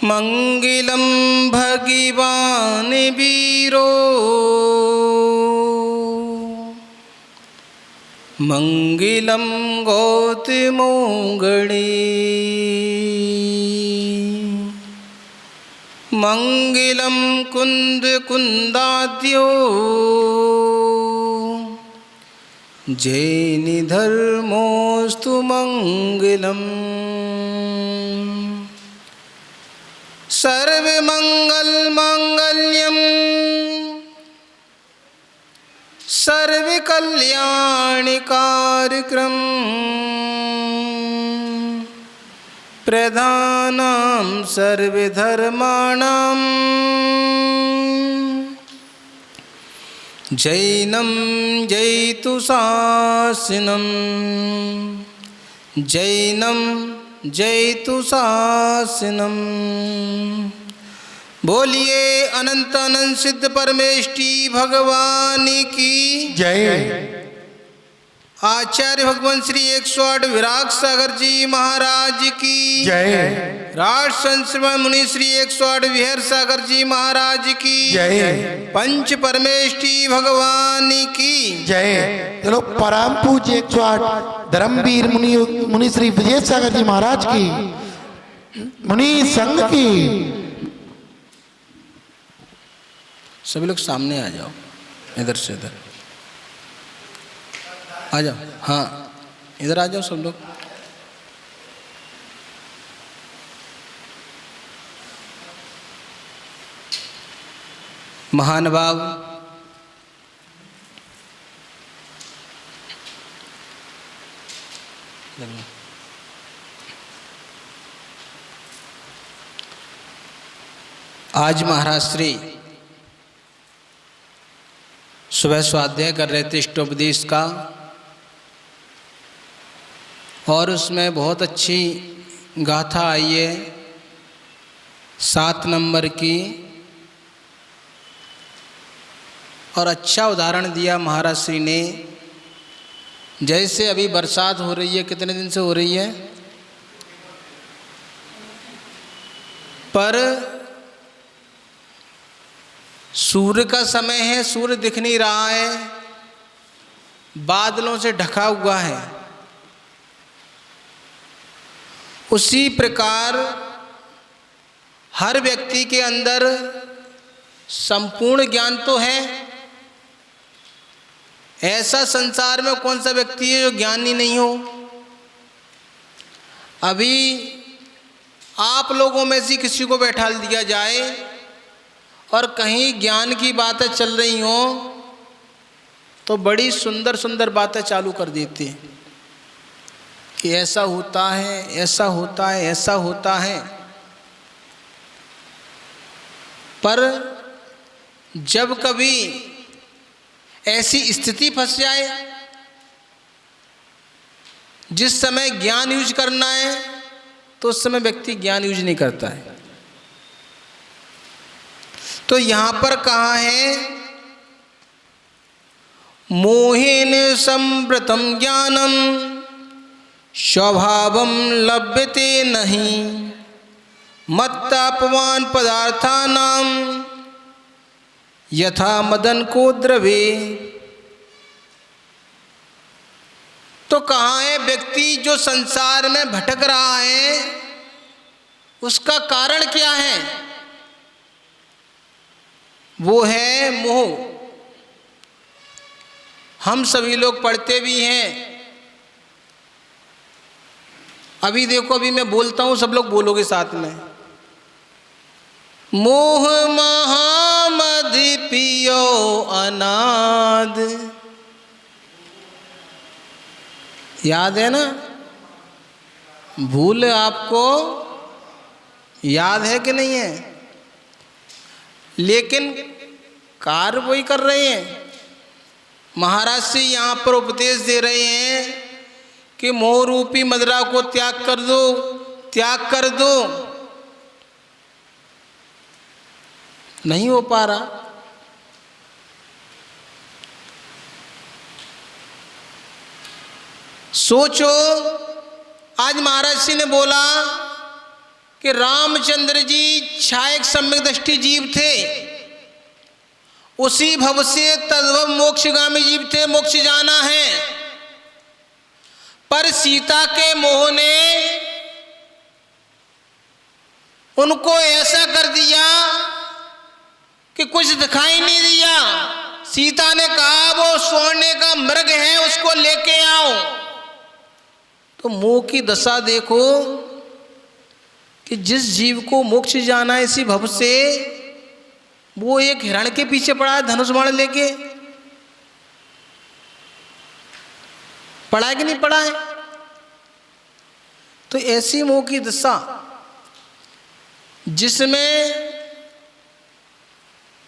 मंगलम भगवान वीरो मंगलम गौतमो गणे मंगलम कुंद कुंदाद्यो जैन धर्मोस्तु मंगलम सर्वमंगल मांगल्यम सर्वकल्याणकारक्रम प्रधानं सर्वधर्माणां जैनं जयतु शासनं जैनं जयतु शासनं। बोलिए अनंत अनंत सिद्ध परमेष्टि भगवान की जय। आचार्य भगवान श्री 108 विराग सागर जी महाराज की जय। राजसंश्रम मुनि श्री 108 विहर सागर जी महाराज की जय। पंच परमेष्टि भगवान की जय। चलो परम पूज्य 108 धर्मवीर मुनि श्री विजय सागर जी महाराज की मुनि संघ की। सभी लोग सामने आ जाओ, इधर से इधर आ जाओ। हाँ, इधर आ जाओ सब लोग। महानुभाव, आज महाराज श्री सुबह स्वाध्याय कर रहे थे इष्टोपदेश का, और उसमें बहुत अच्छी गाथा आई है 7 नंबर की, और अच्छा उदाहरण दिया महाराज श्री ने। जैसे अभी बरसात हो रही है, कितने दिन से हो रही है, पर सूर्य का समय है, सूर्य दिख नहीं रहा है, बादलों से ढका हुआ है। उसी प्रकार हर व्यक्ति के अंदर संपूर्ण ज्ञान तो है। ऐसा संसार में कौन सा व्यक्ति है जो ज्ञानी नहीं हो। अभी आप लोगों में से किसी को बैठा दिया जाए और कहीं ज्ञान की बातें चल रही हों तो बड़ी सुंदर सुंदर बातें चालू कर देते हैं कि ऐसा होता है, ऐसा होता है, ऐसा होता है। पर जब कभी ऐसी स्थिति फंस जाए जिस समय ज्ञान यूज करना है, तो उस समय व्यक्ति ज्ञान यूज नहीं करता है। तो यहाँ पर कहा है, मोहेन संवृतम ज्ञानम स्वभावम लभ्यते नहीं मत्तापवान पदार्थानाम यथा मदन को द्रवे। तो कहाँ है व्यक्ति जो संसार में भटक रहा है, उसका कारण क्या है? वो है मोह। हम सभी लोग पढ़ते भी हैं। अभी देखो, अभी मैं बोलता हूं, सब लोग बोलोगे साथ में। मोह महामधि पियो अनाद। याद है ना? भूल आपको याद है कि नहीं है? लेकिन कार्य वही कर रहे हैं। महाराज से यहाँ पर उपदेश दे रहे हैं कि मोह रूपी मदिरा को त्याग कर दो, त्याग कर दो। नहीं हो पा रहा। सोचो, आज महाराज जी ने बोला कि रामचंद्र जी छायक सम्यक दृष्टि जीव थे, उसी भव से तद्भव मोक्षगामी जीव थे, मोक्ष जाना है। पर सीता के मोह ने उनको ऐसा कर दिया कि कुछ दिखाई नहीं दिया। सीता ने कहा वो सोने का मृग है, उसको लेके आओ। तो मोह की दशा देखो कि जिस जीव को मोक्ष जाना है इसी भव से, वो एक हिरण के पीछे पड़ा है धनुष बाण लेके। पड़ा है कि नहीं पड़ा है? तो ऐसी मोह की दशा जिसमें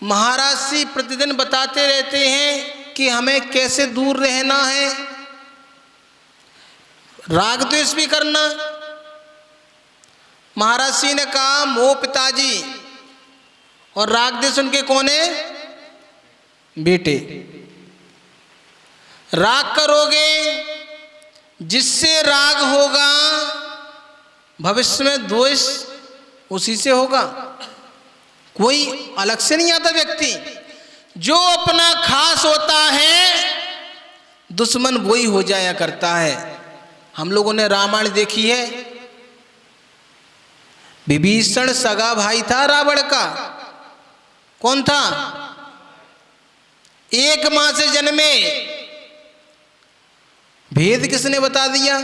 महाराज जी प्रतिदिन बताते रहते हैं कि हमें कैसे दूर रहना है, राग द्वेष भी करना। महाराज जी ने कहा मोह पिताजी और राग द्वेष उनके कौन है? बेटे। राग करोगे, जिससे राग होगा भविष्य में द्वेष उसी से होगा, कोई अलग से नहीं आता। व्यक्ति जो अपना खास होता है दुश्मन वही हो जाया करता है। हम लोगों ने रामायण देखी है, विभीषण सगा भाई था रावण का। कौन था? एक मां से जन्मे। भेद किसने बता दिया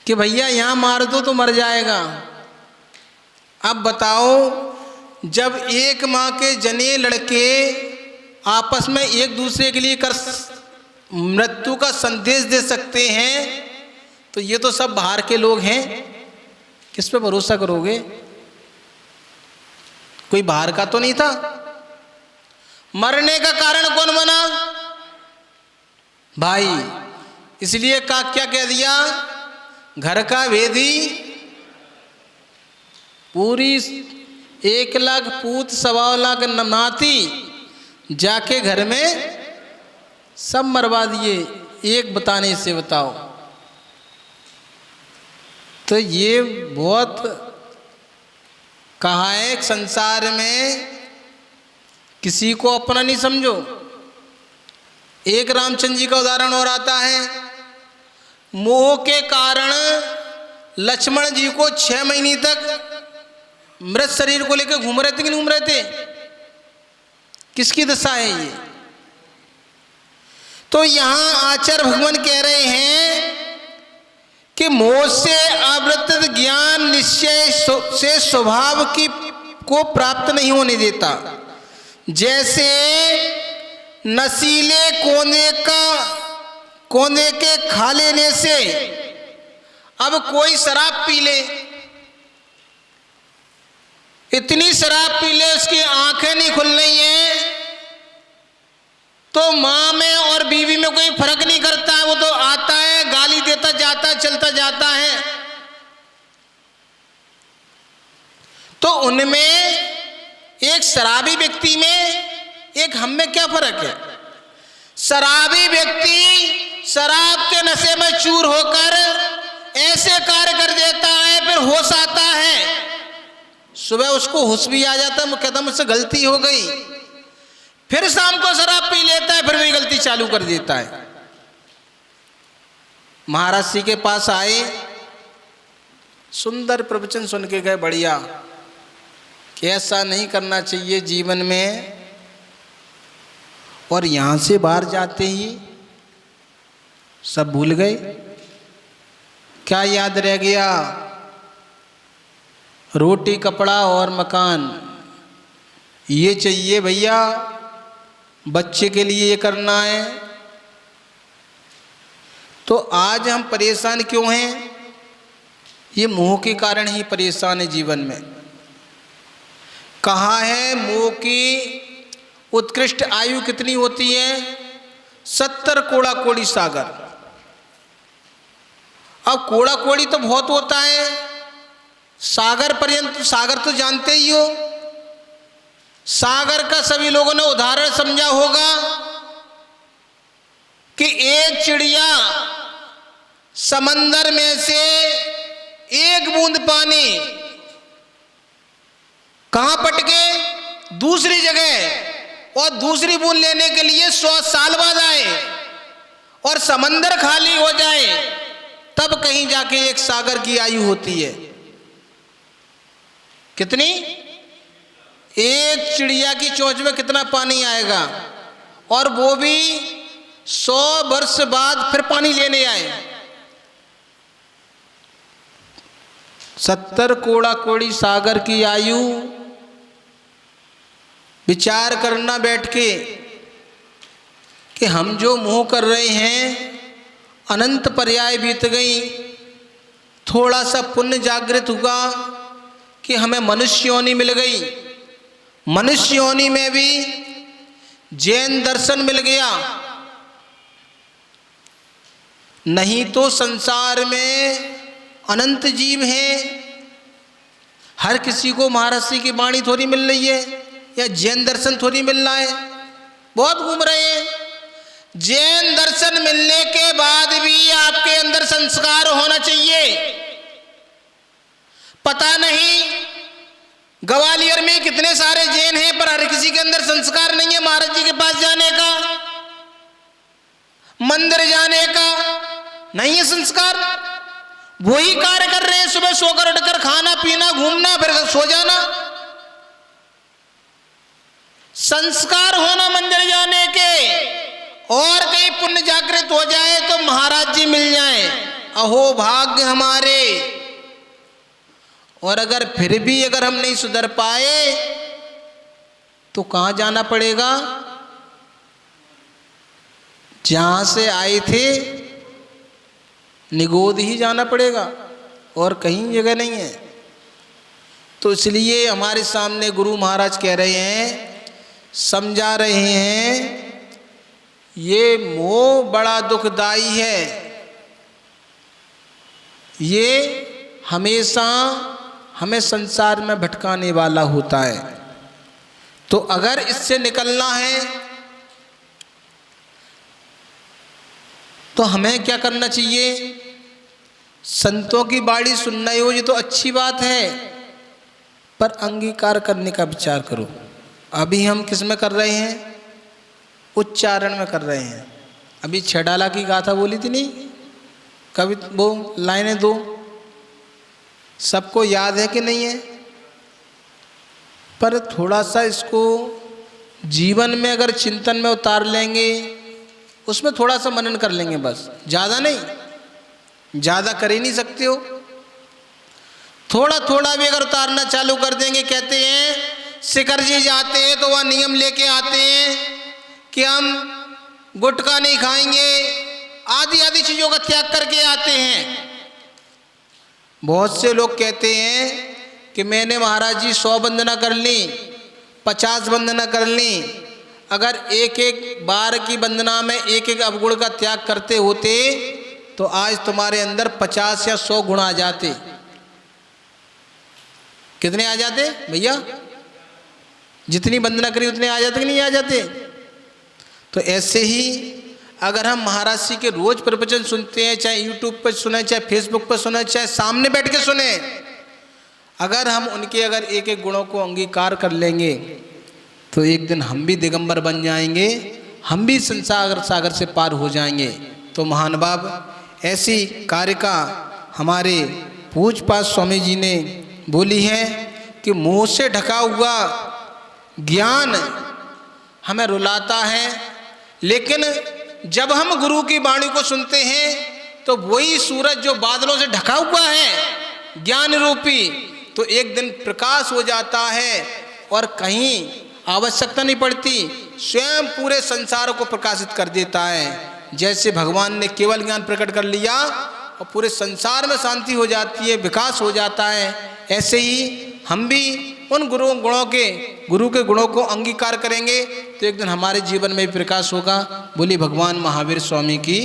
कि भैया यहां मार दो तो मर जाएगा। अब बताओ, जब एक मां के जने लड़के आपस में एक दूसरे के लिए मृत्यु का संदेश दे सकते हैं, तो ये तो सब बाहर के लोग हैं, किस पे भरोसा करोगे? कोई बाहर का तो नहीं था। मरने का कारण कौन बना? भाई। इसलिए क्या कह दिया? घर का भेदी पूरी 1 लाख पूत 1.25 लाख नाती जाके घर में सब मरवा दिए एक बताने से। बताओ, तो ये बहुत कहा है संसार में किसी को अपना नहीं समझो। एक रामचंद्र जी का उदाहरण और आता है। मोह के कारण लक्ष्मण जी को 6 महीने तक मृत शरीर को लेकर घूम रहे थे कि नहीं घूम रहे थे? किसकी दशा है ये? तो यहां आचार्य भगवान कह रहे हैं कि मोह से आवृत ज्ञान निश्चय से स्वभाव की को प्राप्त नहीं होने देता। जैसे नशीले कोने के खा लेने से अब कोई शराब पी ले, इतनी शराब पी ले उसकी आंखें नहीं खुल रही हैं, तो मां में और बीवी में कोई फर्क नहीं करता है। वो तो आता है, गाली देता जाता है, चलता जाता है। तो उनमें एक शराबी व्यक्ति में एक हम में क्या फर्क है? शराबी व्यक्ति शराब के नशे में चूर होकर ऐसे कार्य कर देता है, फिर होश आता है, सुबह उसको होश भी आ जाता है, कहता मुझसे गलती हो गई, फिर शाम को शराब पी लेता है, फिर वही गलती चालू कर देता है। महाराज जी के पास आए, सुंदर प्रवचन सुन के गए, बढ़िया कि ऐसा नहीं करना चाहिए जीवन में। और यहां से बाहर जाते ही सब भूल गए। क्या याद रह गया? रोटी, कपड़ा और मकान, ये चाहिए भैया, बच्चे के लिए ये करना है। तो आज हम परेशान क्यों हैं? ये मोह के कारण ही परेशान है जीवन में। कहा है मोह की उत्कृष्ट आयु कितनी होती है? 70 कोड़ा कोड़ी सागर। अब कोड़ा कोड़ी तो बहुत होता है, सागर पर्यंत। सागर तो जानते ही हो, सागर का सभी लोगों ने उदाहरण समझा होगा कि एक चिड़िया समंदर में से एक बूंद पानी कहां पटके? दूसरी जगह, और दूसरी बूंद लेने के लिए 100 साल बाद आए और समंदर खाली हो जाए, तब कहीं जाके एक सागर की आयु होती है। कितनी? एक चिड़िया की चोंच में कितना पानी आएगा, और वो भी 100 वर्ष बाद फिर पानी लेने आए। 70 कोड़ा कोड़ी सागर की आयु। विचार करना बैठ के कि हम जो मोह कर रहे हैं, अनंत पर्याय बीत गई, थोड़ा सा पुण्य जागृत हुआ कि हमें मनुष्य योनि मिल गई। मनुष्य योनि में भी जैन दर्शन मिल गया, नहीं तो संसार में अनंत जीव हैं। हर किसी को महर्षि की वाणी थोड़ी मिल रही है, या जैन दर्शन थोड़ी मिल रहा है, बहुत घूम रहे हैं। जैन दर्शन मिलने के बाद भी आपके अंदर संस्कार होना चाहिए। पता नहीं ग्वालियर में कितने सारे जैन हैं, पर हर किसी के अंदर संस्कार नहीं है महाराज जी के पास जाने का, मंदिर जाने का नहीं है संस्कार। वही कार्य कर रहे हैं, सुबह सोकर उठकर खाना पीना घूमना फिर सो जाना। संस्कार होना मंदिर जाने के, और कहीं पुण्य जागृत हो जाए तो महाराज जी मिल जाए, अहो भाग्य हमारे। और अगर फिर भी अगर हम नहीं सुधर पाए तो कहां जाना पड़ेगा? जहां से आए थे निगोद ही जाना पड़ेगा, और कहीं जगह नहीं है। तो इसलिए हमारे सामने गुरु महाराज कह रहे हैं, समझा रहे हैं, ये मोह बड़ा दुखदाई है, ये हमेशा हमें संसार में भटकाने वाला होता है। तो अगर इससे निकलना है तो हमें क्या करना चाहिए? संतों की बाणी सुनना हो ये तो अच्छी बात है, पर अंगीकार करने का विचार करो। अभी हम किस में कर रहे हैं? उच्चारण में कर रहे हैं। अभी छेडाला की गाथा बोली थी नहीं, कभी वो लाइनें दो, सबको याद है कि नहीं है? पर थोड़ा सा इसको जीवन में अगर चिंतन में उतार लेंगे, उसमें थोड़ा सा मनन कर लेंगे, बस ज़्यादा नहीं, ज़्यादा कर ही नहीं सकते हो। थोड़ा थोड़ा भी अगर उतारना चालू कर देंगे, कहते हैं शिखर जी जाते हैं तो वह नियम लेके आते हैं कि हम गुटखा नहीं खाएंगे, आदि आदि चीज़ों का त्याग करके आते हैं। बहुत से लोग कहते हैं कि मैंने महाराज जी 100 वंदना कर ली, 50 वंदना कर ली। अगर एक एक बार की वंदना में एक एक अवगुण का त्याग करते होते तो आज तुम्हारे अंदर 50 या 100 गुण आ जाते। कितने आ जाते भैया? जितनी वंदना करी उतने आ जाते कि नहीं आ जाते? तो ऐसे ही अगर हम महाराज जी के रोज प्रवचन सुनते हैं, चाहे यूट्यूब पर सुने, चाहे फेसबुक पर सुने, चाहे सामने बैठ के सुने, अगर हम उनके अगर एक एक गुणों को अंगीकार कर लेंगे तो एक दिन हम भी दिगंबर बन जाएंगे, हम भी संसार सागर से पार हो जाएंगे। तो महानुभाव ऐसी कारिका हमारे पूज्यपाद स्वामी जी ने बोली है कि मोह से ढका हुआ ज्ञान हमें रुलाता है, लेकिन जब हम गुरु की वाणी को सुनते हैं तो वही सूरज जो बादलों से ढका हुआ है ज्ञान रूपी, तो एक दिन प्रकाश हो जाता है और कहीं आवश्यकता नहीं पड़ती, स्वयं पूरे संसार को प्रकाशित कर देता है। जैसे भगवान ने केवल ज्ञान प्रकट कर लिया और पूरे संसार में शांति हो जाती है, विकास हो जाता है, ऐसे ही हम भी उन गुरु के गुणों को अंगीकार करेंगे तो एक दिन हमारे जीवन में भी प्रकाश होगा। बोली भगवान महावीर स्वामी की